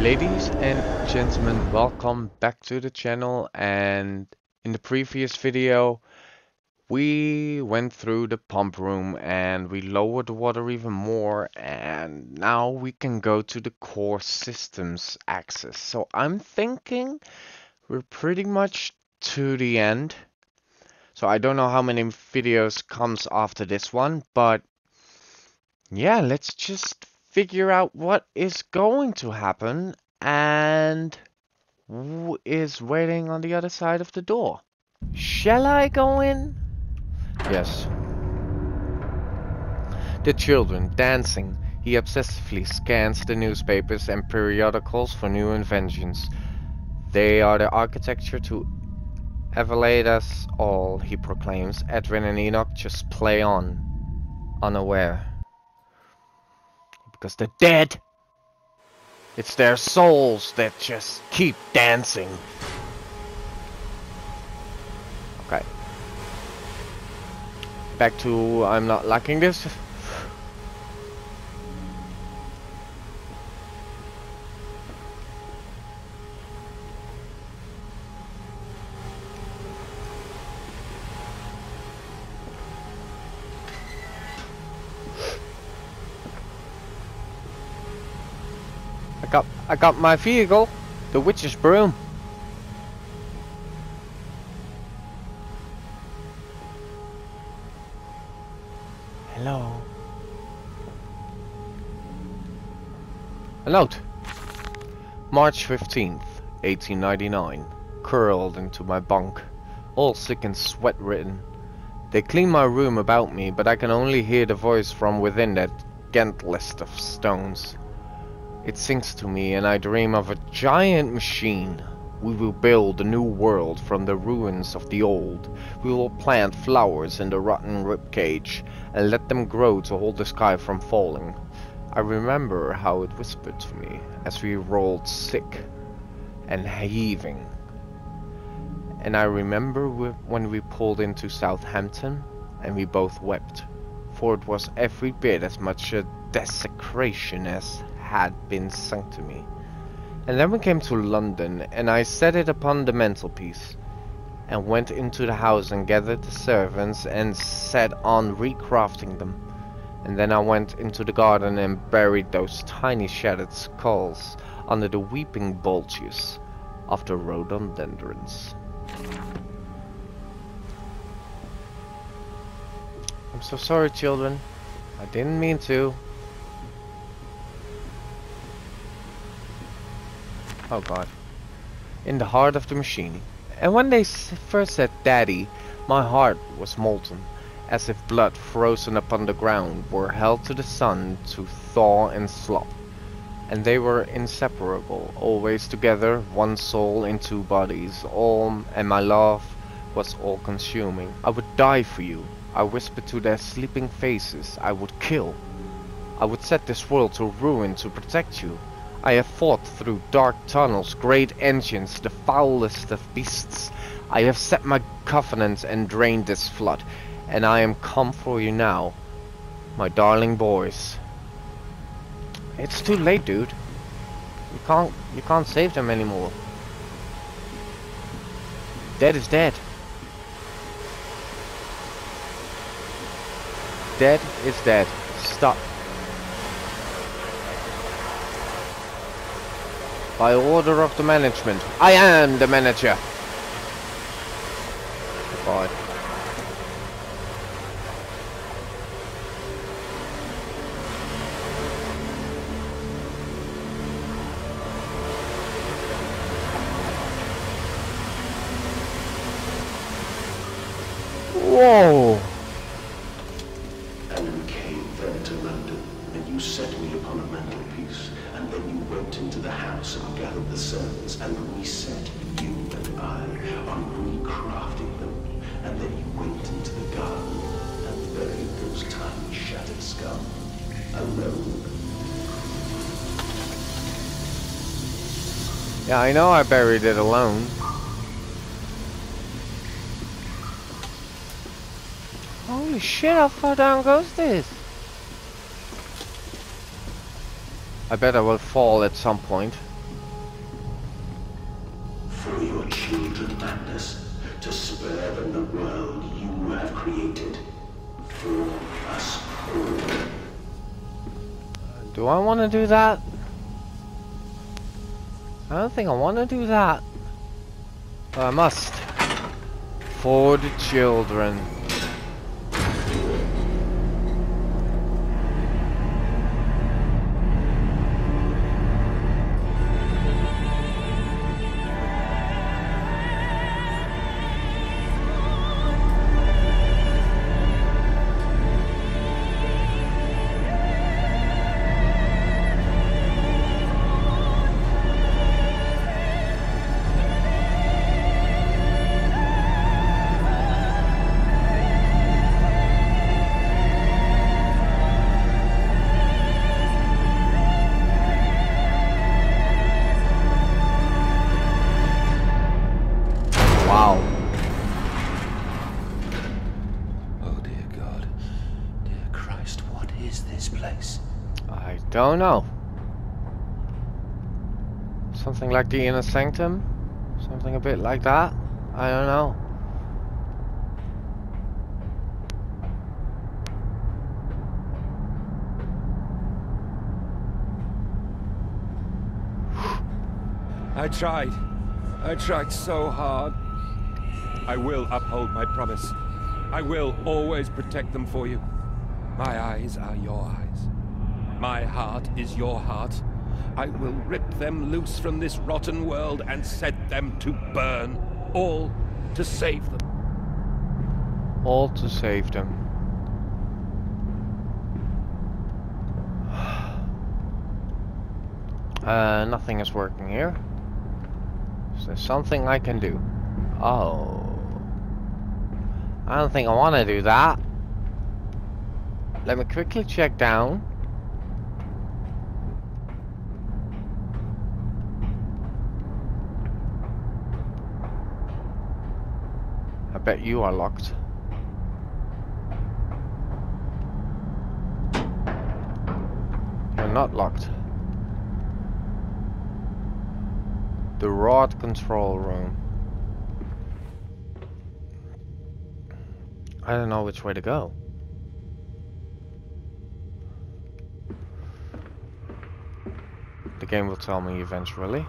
Ladies and gentlemen, welcome back to the channel. And in the previous video we went through the pump room and we lowered the water even more, and now we can go to the core systems access. So I'm thinking we're pretty much to the end. So I don't know how many videos comes after this one, but yeah, let's just figure out what is going to happen and who is waiting on the other side of the door. Shall I go in? Yes. The children dancing. He obsessively scans the newspapers and periodicals for new inventions. They are the architecture to evaluate us all, he proclaims. Edwin and Enoch just play on, unaware. Because they're dead. It's their souls that just keep dancing. Okay. Back to I'm not liking this. I got my vehicle, the Witchs Broom. Hello. A note. March 15th, 1899. Curled into my bunk, all sick and sweat-ridden. They clean my room about me, but I can only hear the voice from within that Ghent list of stones. It sings to me, and I dream of a giant machine. We will build a new world from the ruins of the old. We will plant flowers in the rotten ribcage and let them grow to hold the sky from falling. I remember how it whispered to me as we rolled sick and heaving. And I remember when we pulled into Southampton and we both wept, for it was every bit as much a desecration as had been sung to me. And then we came to London, and I set it upon the mantelpiece, and went into the house and gathered the servants and set on recrafting them. And then I went into the garden and buried those tiny shattered skulls under the weeping bulges of the rhododendrons. I'm so sorry, children. I didn't mean to. Oh god. In the heart of the machine. And when they first said Daddy, my heart was molten, as if blood frozen upon the ground were held to the sun to thaw and slop. And they were inseparable, always together, one soul in two bodies, and my love was all-consuming. I would die for you, I whispered to their sleeping faces. I would kill. I would set this world to ruin to protect you. I have fought through dark tunnels, great engines, the foulest of beasts. I have set my covenant and drained this flood, and I am come for you now, my darling boys. It's too late, dude. You can't save them anymore. Dead is dead. Dead is dead. Stop. By order of the management. I am the manager. God. Whoa. And we came then to London, and you set me upon a mantelpiece, and then you went into the house and gathered the servants, and reset you and I on recrafting them, and then you went into the garden and buried those tiny shattered skulls alone. Yeah, I know I buried it alone. Holy shit, how far down goes this? I bet I will fall at some point. Do I want to do that? I don't think I want to do that. But I must. For the children. Don't know. Something like the Inner Sanctum? Something a bit like that? I don't know. I tried so hard. I will uphold my promise. I will always protect them for you. My eyes are your eyes. My heart is your heart. I will rip them loose from this rotten world and set them to burn. All to save them. All to save them. Nothing is working here. Is there something I can do? Oh. I don't think I want to do that. Let me quickly check down. I bet you are locked. You're not locked. The rod control room. I don't know which way to go. The game will tell me eventually.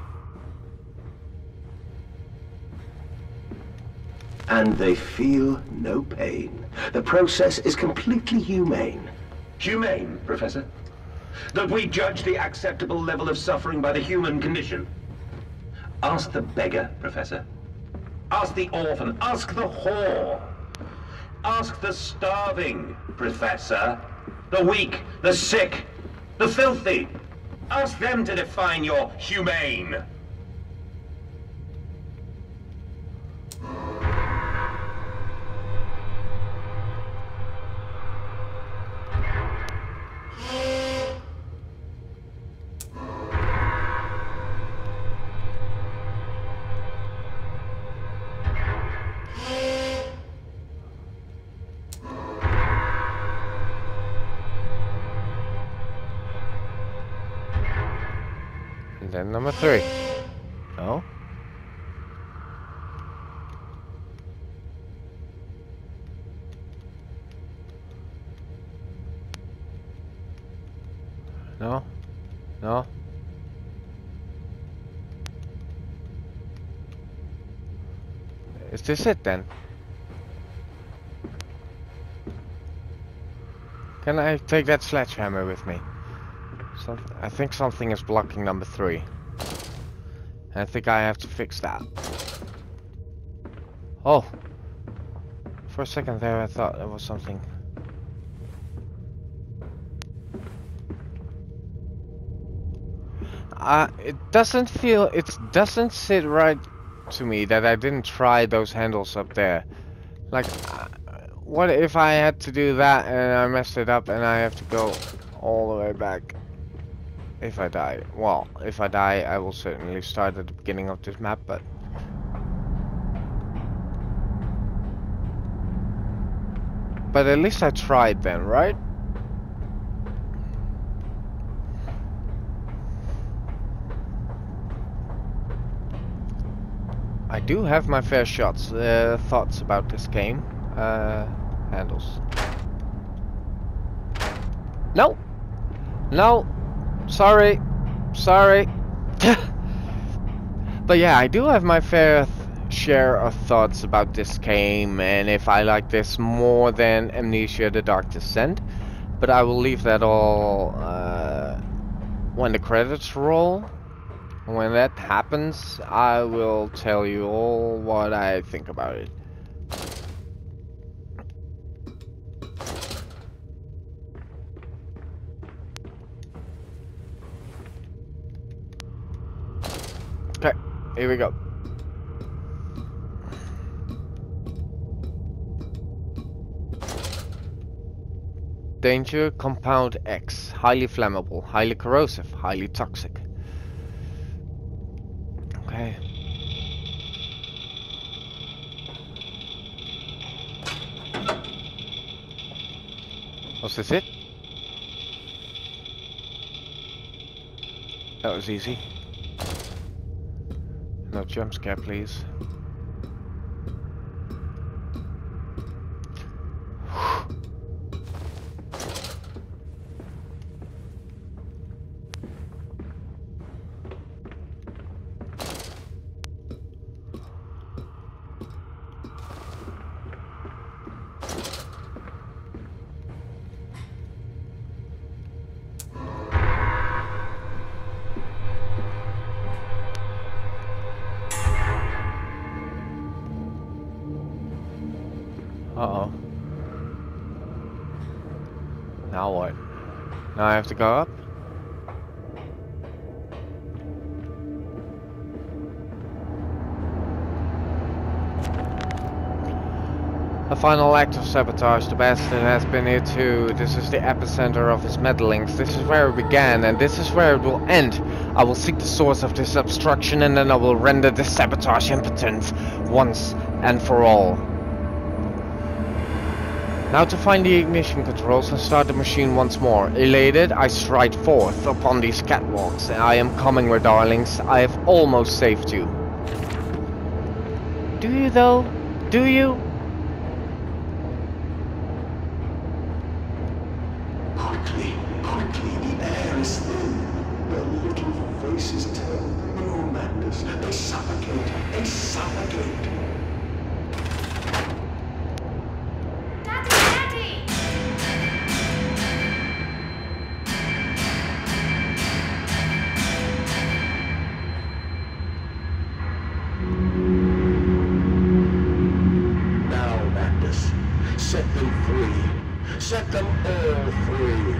And they feel no pain. The process is completely humane. Humane, Professor? That we judge the acceptable level of suffering by the human condition? Ask the beggar, Professor. Ask the orphan. Ask the whore. Ask the starving, Professor. The weak, the sick, the filthy. Ask them to define your humane. And then number 3. No? No? No? Is this it then? Can I take that sledgehammer with me? I think something is blocking number 3. I think I have to fix that. Oh! For a second there I thought there was something. It doesn't sit right to me that I didn't try those handles up there. Like, what if I had to do that and I messed it up and I have to go all the way back? If I die. Well, if I die, I will certainly start at the beginning of this map, but... But at least I tried then, right? I do have my fair thoughts about this game. Handles. No! No! Sorry. Sorry. But yeah, I do have my fair share of thoughts about this game, and if I like this more than Amnesia the Dark Descent. But I will leave that all when the credits roll. When that happens, I will tell you all what I think about it. Okay, here we go. Danger, Compound X. Highly flammable, highly corrosive, highly toxic. Okay. Was this it? That was easy. No jump scare, please. Uh-oh. Now what? Now I have to go up? A final act of sabotage. The bastard has been here too. This is the epicenter of his meddlings. This is where it began, and this is where it will end. I will seek the source of this obstruction, and then I will render this sabotage impotent once and for all. Now to find the ignition controls and start the machine once more. Elated, I stride forth upon these catwalks. I am coming, my darlings. I have almost saved you. Do you though? Do you? Quickly, quickly, the air is thin. Their little faces turn blue, Mandus. They suffocate, they suffocate. Set them all free.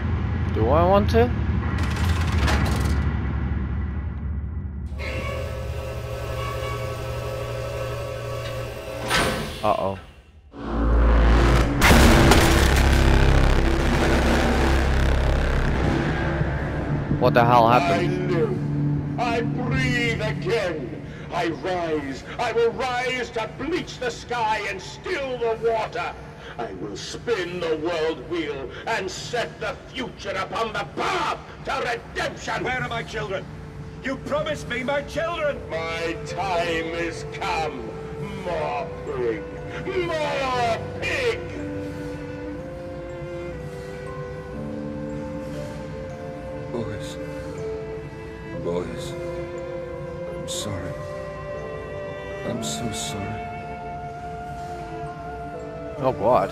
Do I want to? Uh-oh. What the hell happened? I live. I breathe again. I rise. I will rise to bleach the sky and still the water. I will spin the world wheel and set the future upon the path to redemption. Where are my children? You promised me my children! My time is come. More pig. More pig. Boys. Boys. I'm sorry. I'm so sorry. Oh God.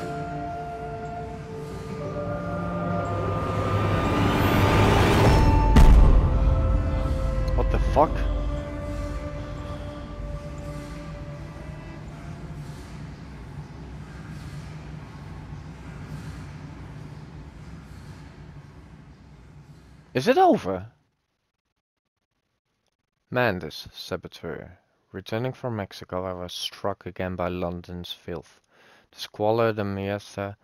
What the fuck? Is it over? Mandus, saboteur. Returning from Mexico, I was struck again by London's filth. The squalor, the miasma,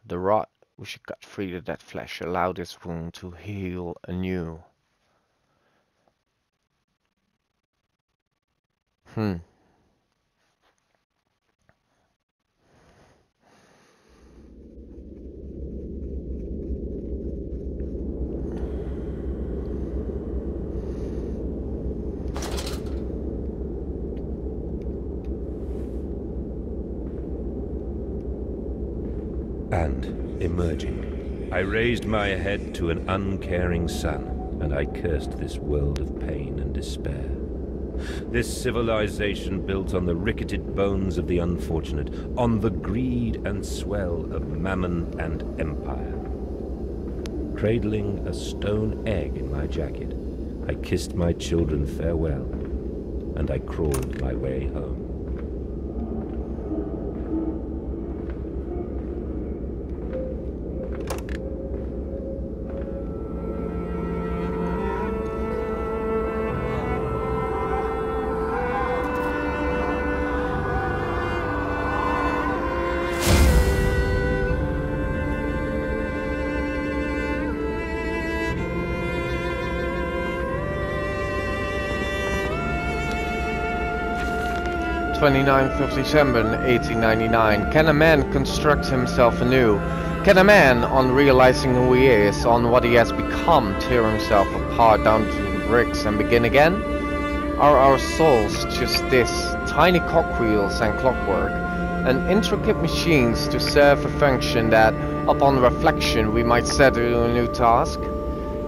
the rot. We should cut free of that flesh, allow this wound to heal anew. And, emerging, I raised my head to an uncaring sun, and I cursed this world of pain and despair. This civilization built on the ricketed bones of the unfortunate, on the greed and swell of mammon and empire. Cradling a stone egg in my jacket, I kissed my children farewell, and I crawled my way home. December 1899. Can a man construct himself anew? Can a man, on realizing who he is, on what he has become, tear himself apart down to the bricks and begin again? Are our souls just this, tiny cogwheels and clockwork, and intricate machines to serve a function that, upon reflection, we might set to a new task?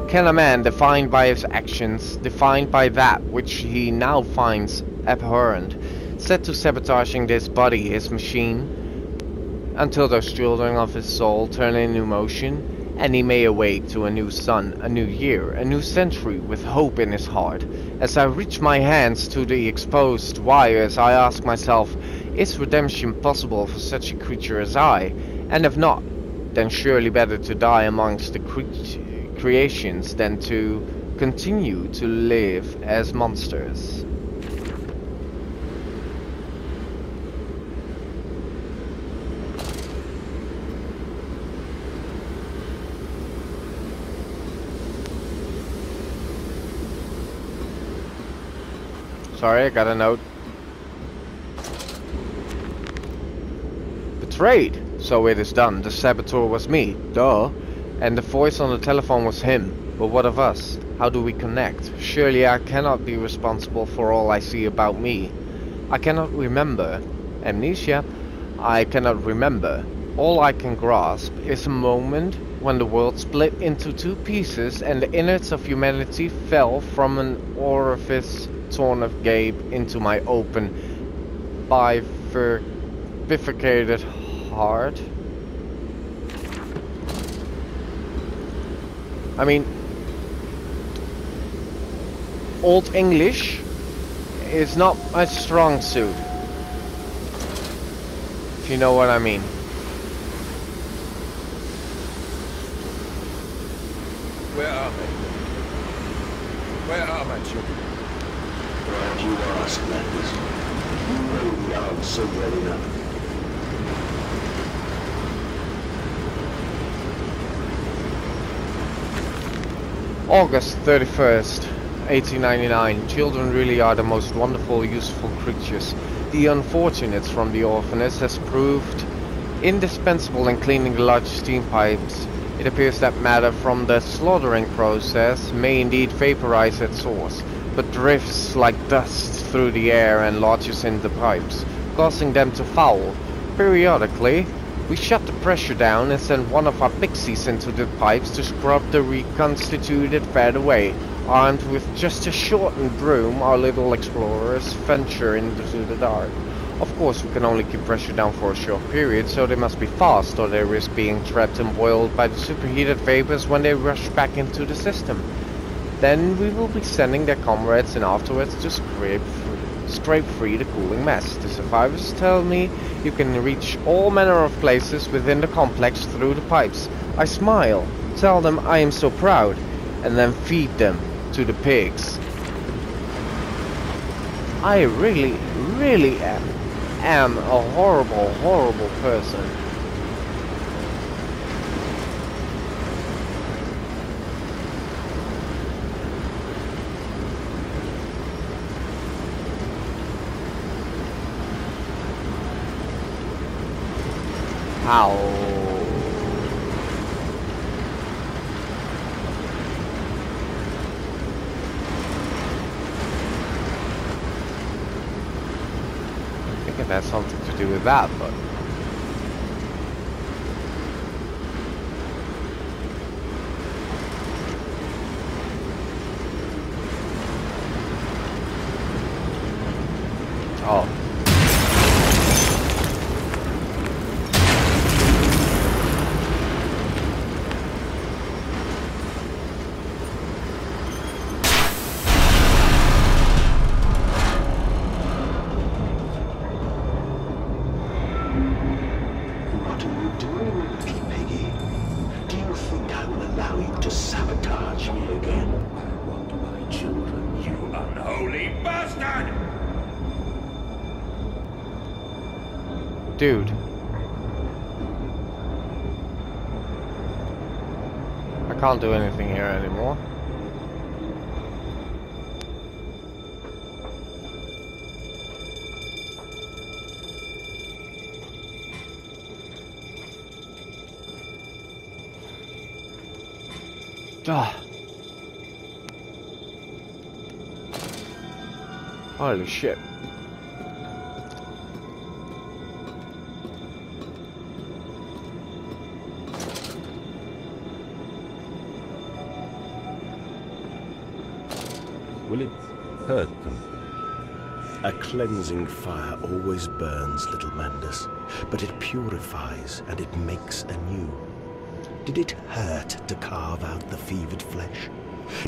Can a man, defined by his actions, defined by that which he now finds abhorrent, set to sabotaging this body, his machine, until those children of his soul turn into motion, and he may awake to a new sun, a new year, a new century, with hope in his heart? As I reach my hands to the exposed wires, I ask myself, is redemption possible for such a creature as I? And if not, then surely better to die amongst the creations than to continue to live as monsters. Sorry, I got a note. Betrayed! So it is done. The saboteur was me. Duh. And the voice on the telephone was him. But what of us? How do we connect? Surely I cannot be responsible for all I see about me. I cannot remember. Amnesia? I cannot remember. All I can grasp is a moment when the world split into two pieces and the innards of humanity fell from an orifice torn of gape into my open, bifurcated heart. I mean, Old English is not my strong suit, if you know what I mean. Where are they? Where are my children? Glad you asked, Mandus. You know the answer well enough. August 31st, 1899. Children really are the most wonderful, useful creatures. The unfortunates from the orphanage has proved indispensable in cleaning the large steam pipes. It appears that matter from the slaughtering process may indeed vaporize at source, but drifts like dust through the air and lodges in the pipes, causing them to foul. Periodically, we shut the pressure down and send one of our pixies into the pipes to scrub the reconstituted fat away. Armed with just a shortened broom, our little explorers venture into the dark. Of course, we can only keep pressure down for a short period, so they must be fast, or they risk being trapped and boiled by the superheated vapors when they rush back into the system. Then we will be sending their comrades in afterwards to scrape free the cooling mess. The survivors tell me you can reach all manner of places within the complex through the pipes. I smile, tell them I am so proud, and then feed them to the pigs. I really am a horrible person. How? I think it has something to do with that, but Dude. I can't do anything here anymore. Ah. Holy shit. Will it hurt them? A cleansing fire always burns, little Mandus, but it purifies and it makes anew. Did it hurt to carve out the fevered flesh?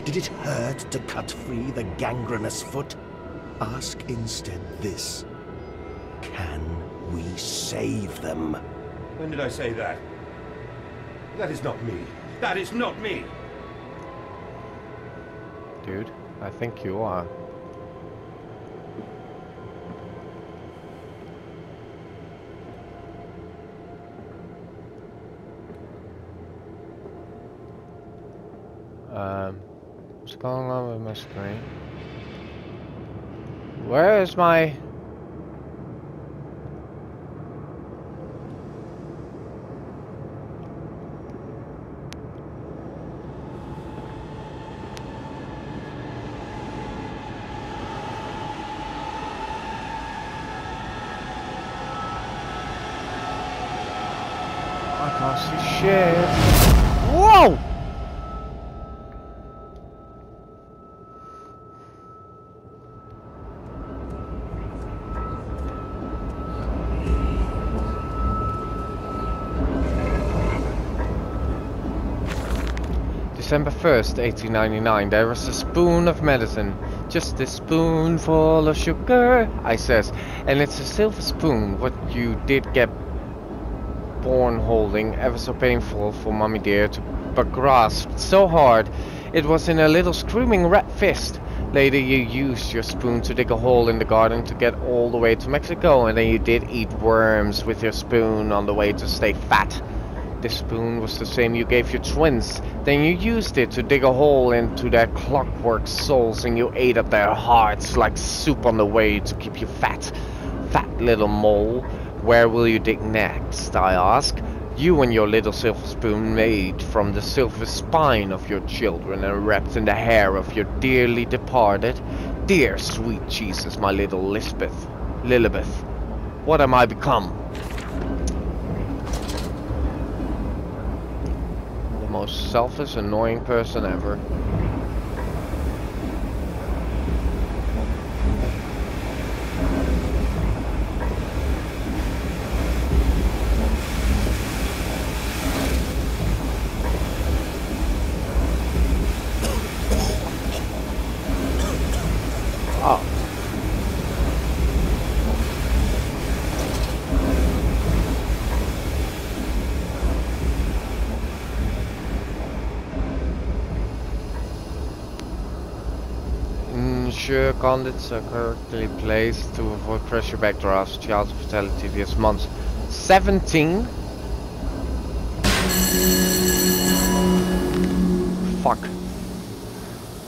Did it hurt to cut free the gangrenous foot? Ask instead this. Can we save them? When did I say that? That is not me. That is not me! Dude, I think you are. What's going on with my screen? Where is my... I can't see shit. Whoa! December 1st, 1899, there was a spoon of medicine, just a spoonful of sugar, I says, and it's a silver spoon, what you did get born holding, ever so painful for mommy dear to but grasped so hard, it was in a little screaming rat fist. Later you used your spoon to dig a hole in the garden to get all the way to Mexico, and then you did eat worms with your spoon on the way to stay fat. This spoon was the same you gave your twins. Then you used it to dig a hole into their clockwork souls, and you ate up their hearts like soup on the way to keep you fat. Fat little mole. Where will you dig next, I ask? You and your little silver spoon made from the silver spine of your children and wrapped in the hair of your dearly departed. Dear sweet Jesus, my little Lilibeth. What am I become? Most selfish, annoying person ever. Oh. Ensure conduits are correctly placed to avoid pressure backdrafts, chance of fatality this month. 17? Fuck.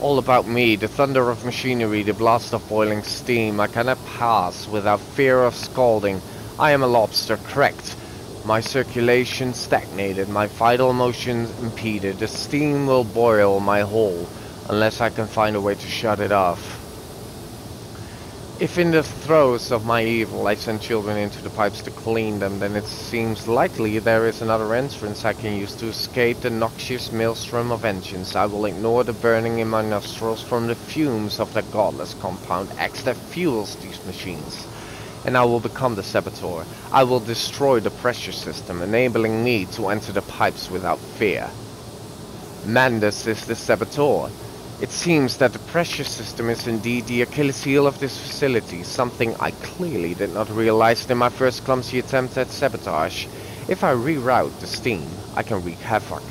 All about me, the thunder of machinery, the blast of boiling steam. I cannot pass without fear of scalding. I am a lobster, correct. My circulation stagnated, my vital motions impeded. The steam will boil my hole, unless I can find a way to shut it off. If in the throes of my evil I send children into the pipes to clean them, then it seems likely there is another entrance I can use to escape the noxious maelstrom of engines. I will ignore the burning in my nostrils from the fumes of that godless compound X that fuels these machines. And I will become the saboteur. I will destroy the pressure system, enabling me to enter the pipes without fear. Mandus is the saboteur. It seems that the pressure system is indeed the Achilles heel of this facility, something I clearly did not realize in my first clumsy attempt at sabotage. If I reroute the steam, I can wreak havoc.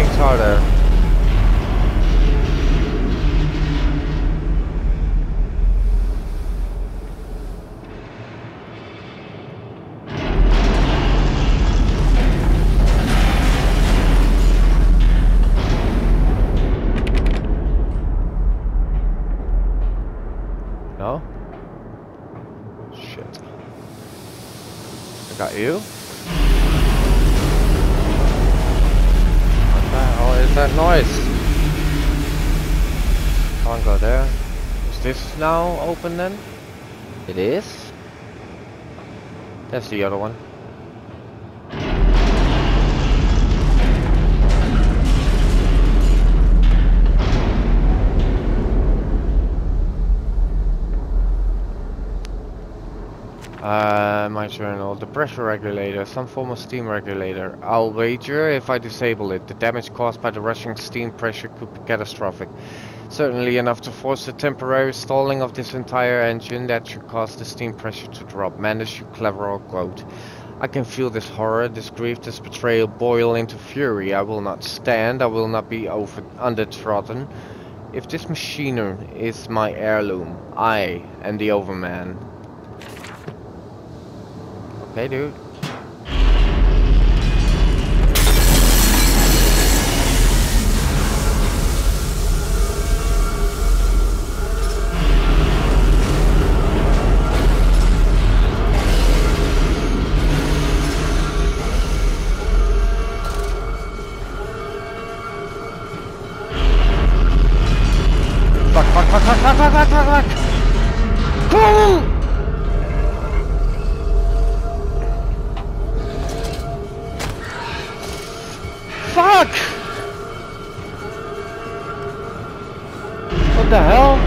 things are there? No? Shit. I got you. What the hell is that noise? Can't go there. Is this now open then? It is? That's the other one. My journal. The pressure regulator, some form of steam regulator. I'll wager if I disable it, the damage caused by the rushing steam pressure could be catastrophic. Certainly enough to force the temporary stalling of this entire engine. That should cause the steam pressure to drop. Mandus, you clever old goat. I can feel this horror, this grief, this betrayal boil into fury. I will not stand, I will not be undertrodden. If this machinery is my heirloom, I am the overman. Okay, dude. Fuck. Cool! Fuck! What the hell?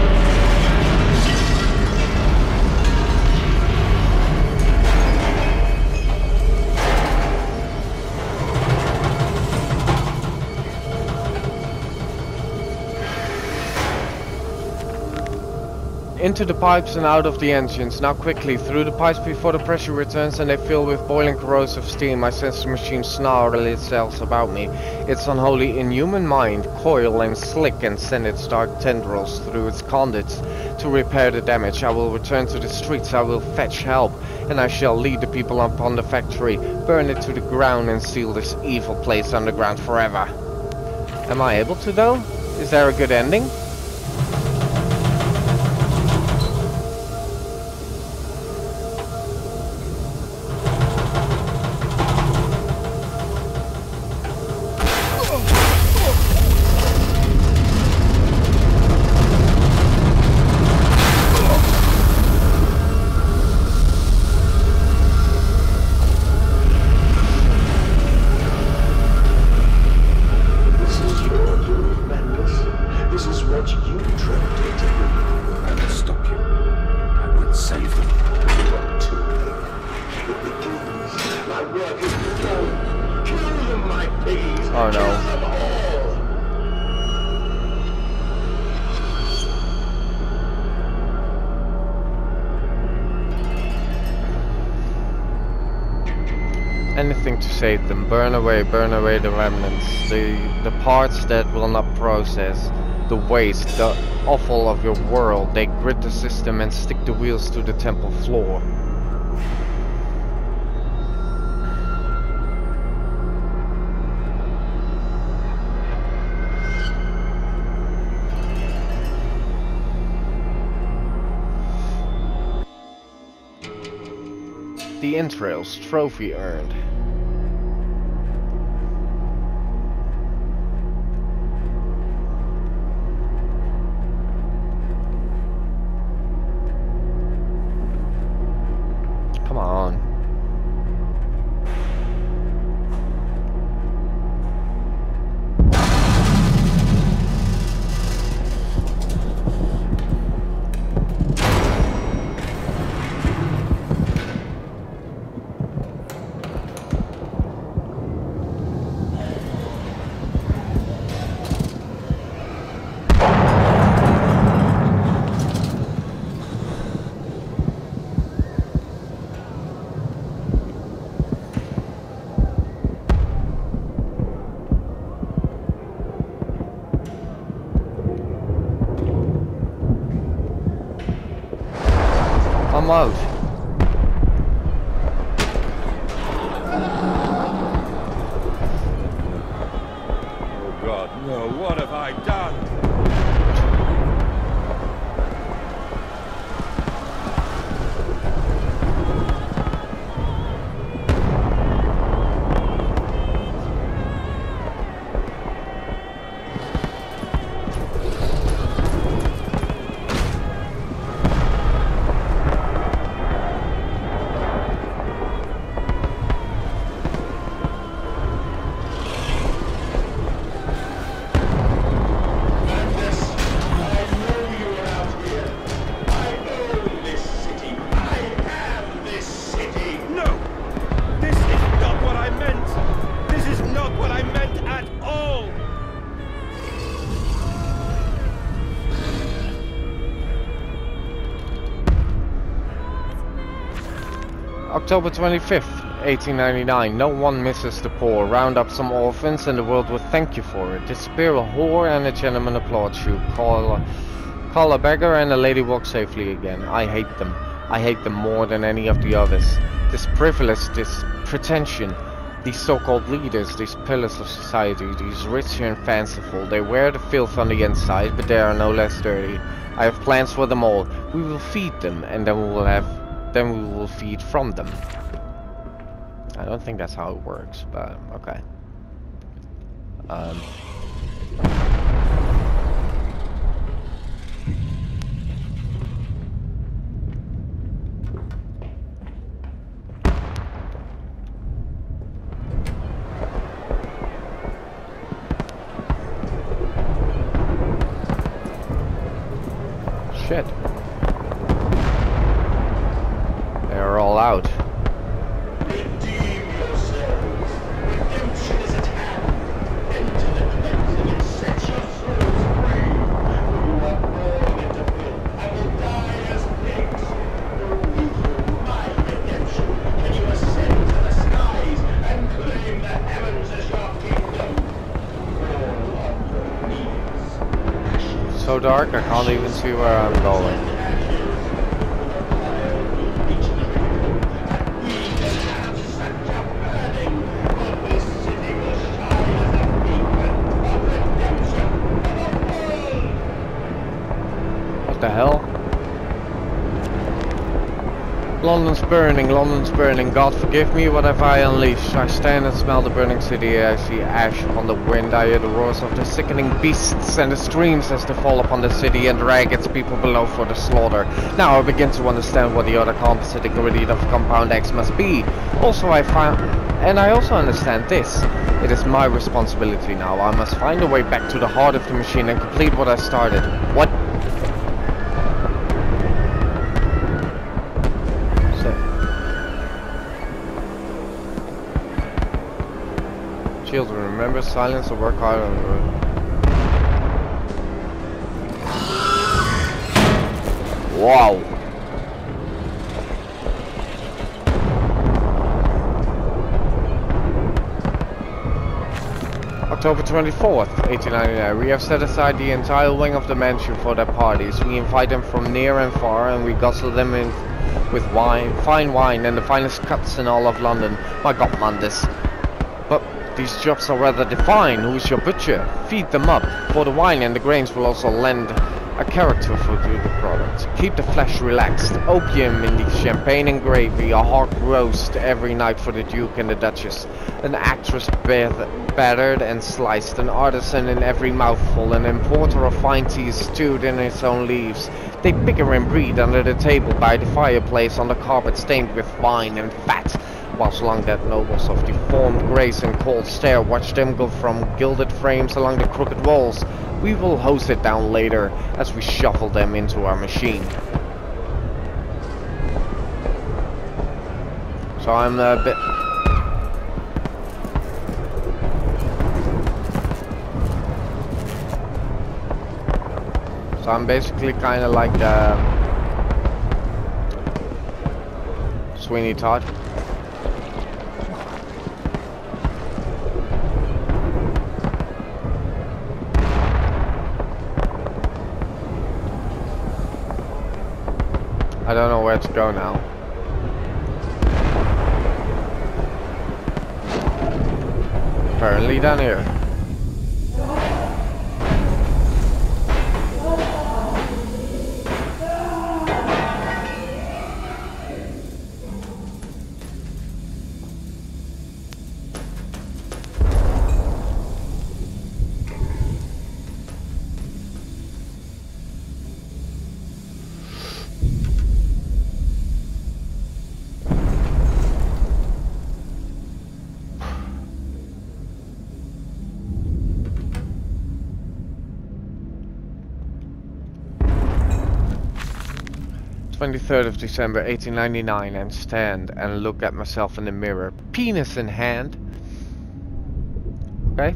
Into the pipes and out of the engines, now quickly, through the pipes before the pressure returns and they fill with boiling corrosive steam. I sense the machine snarl itself about me. Its unholy inhuman mind coil and slick and send its dark tendrils through its conduits to repair the damage. I will return to the streets, I will fetch help, and I shall lead the people upon the factory, burn it to the ground and seal this evil place underground forever. Am I able to though? Is there a good ending? Oh no. Anything to save them. Burn away the remnants. The parts that will not process. The waste, the offal of your world. They grit the system and stick the wheels to the temple floor. The Entrails trophy earned. Come on. come out. Oh God, no, what have I done? October 25th, 1899. No one misses the poor. Round up some orphans and the world will thank you for it. Disappear a whore and a gentleman applauds you. Call a beggar and a lady walks safely again. I hate them. I hate them more than any of the others. This privilege, this pretension, these so-called leaders, these pillars of society, these rich and fanciful. They wear the filth on the inside, but they are no less dirty. I have plans for them all. We will feed them, and then we will feed from them. I don't think that's how it works, but okay. Shit. They're all out. Redeem yourselves. Redemption is at hand. Enter the cleansing and set your souls free. You are born into filth and will die as pigs. Only through my redemption can you ascend to the skies and claim the heavens as your kingdom. Fall on your knees. So dark, I can't even see where I'm going. What the hell? London's burning, God forgive me, what have I unleashed? I stand and smell the burning city, I see ash upon the wind, I hear the roars of the sickening beasts and the screams as they fall upon the city and drag its people below for the slaughter. Now I begin to understand what the other composite ingredient of Compound X must be. I also understand this. It is my responsibility now. I must find a way back to the heart of the machine and complete what I started. What? Children, remember silence or work hard on the road. Wow. October 24th, 1899. We have set aside the entire wing of the mansion for their parties. We invite them from near and far, and we guzzle them in with wine, fine wine, and the finest cuts in all of London. My God, Mandus. But these jobs are rather defined. Who's your butcher? Feed them up, for the wine and the grains will also lend a character to the product. Keep the flesh relaxed. Opium in the champagne and gravy. A hot roast every night for the Duke and the Duchess. An actress battered and sliced. An artisan in every mouthful. An importer of fine tea stewed in its own leaves. They bicker and breed under the table by the fireplace on the carpet stained with wine and fat. Whilst long dead nobles of deformed grace and cold stare watch them go from gilded frames along the crooked walls. We will hose it down later as we shuffle them into our machine. So I'm a bit... So I'm basically kind of like Sweeney Todd. I don't know where to go now. Apparently down here. December 23rd, 1899, and stand and look at myself in the mirror, penis in hand. Okay,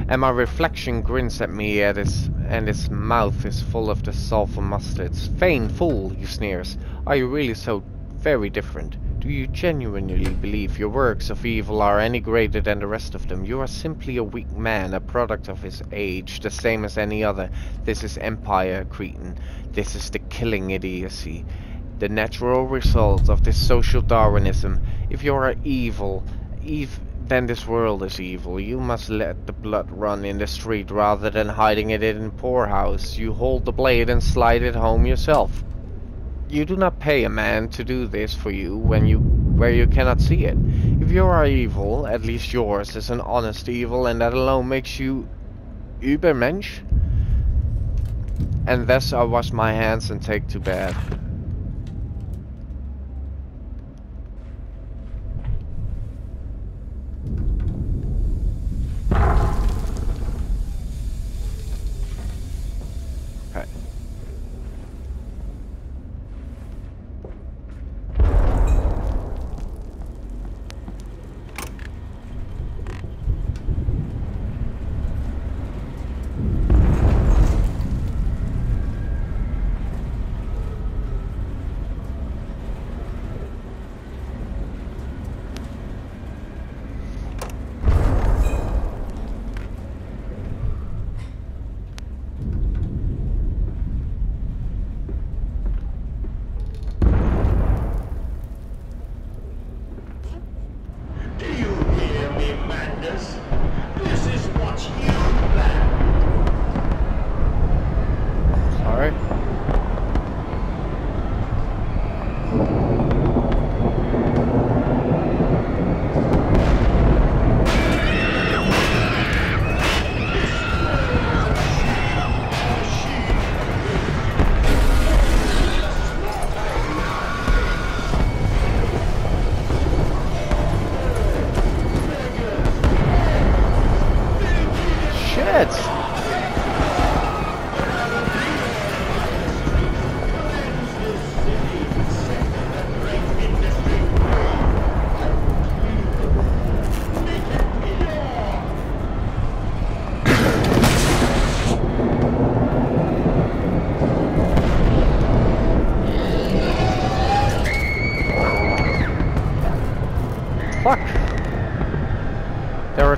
and my reflection grins at me and its mouth is full of the sulfur mustards. Vain fool, he sneers. Are you really so very different? Do you genuinely believe your works of evil are any greater than the rest of them? You are simply a weak man, a product of his age, the same as any other. This is empire, Cretan. This is the killing idiocy. The natural result of this social Darwinism. If you are evil, then this world is evil. You must let the blood run in the street rather than hiding it in a poorhouse. You hold the blade and slide it home yourself. You do not pay a man to do this for you where you cannot see it. If you are evil, at least yours is an honest evil, and that alone makes you Übermensch. And thus I wash my hands and take to bed.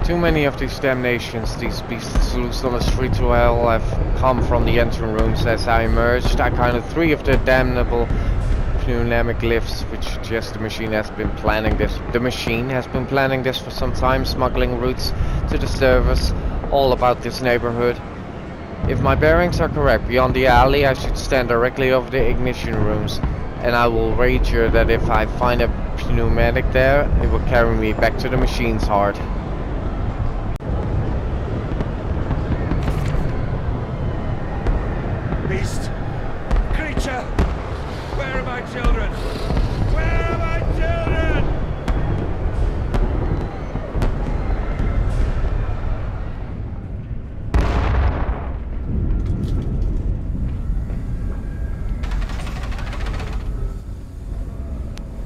Too many of these damnations, these beasts loose on the streets of hell have come from the engine rooms as I emerged. I counted 3 of the damnable pneumatic lifts, which suggest the machine has been planning this. The machine has been planning this for some time, smuggling routes to the servers all about this neighborhood. If my bearings are correct, beyond the alley I should stand directly over the ignition rooms, and I will wager that if I find a pneumatic there, it will carry me back to the machine's heart. Beast! Creature! Where are my children? Where are my children?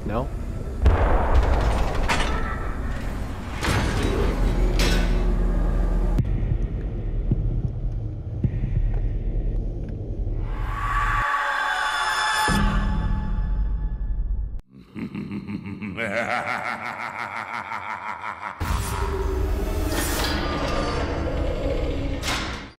No?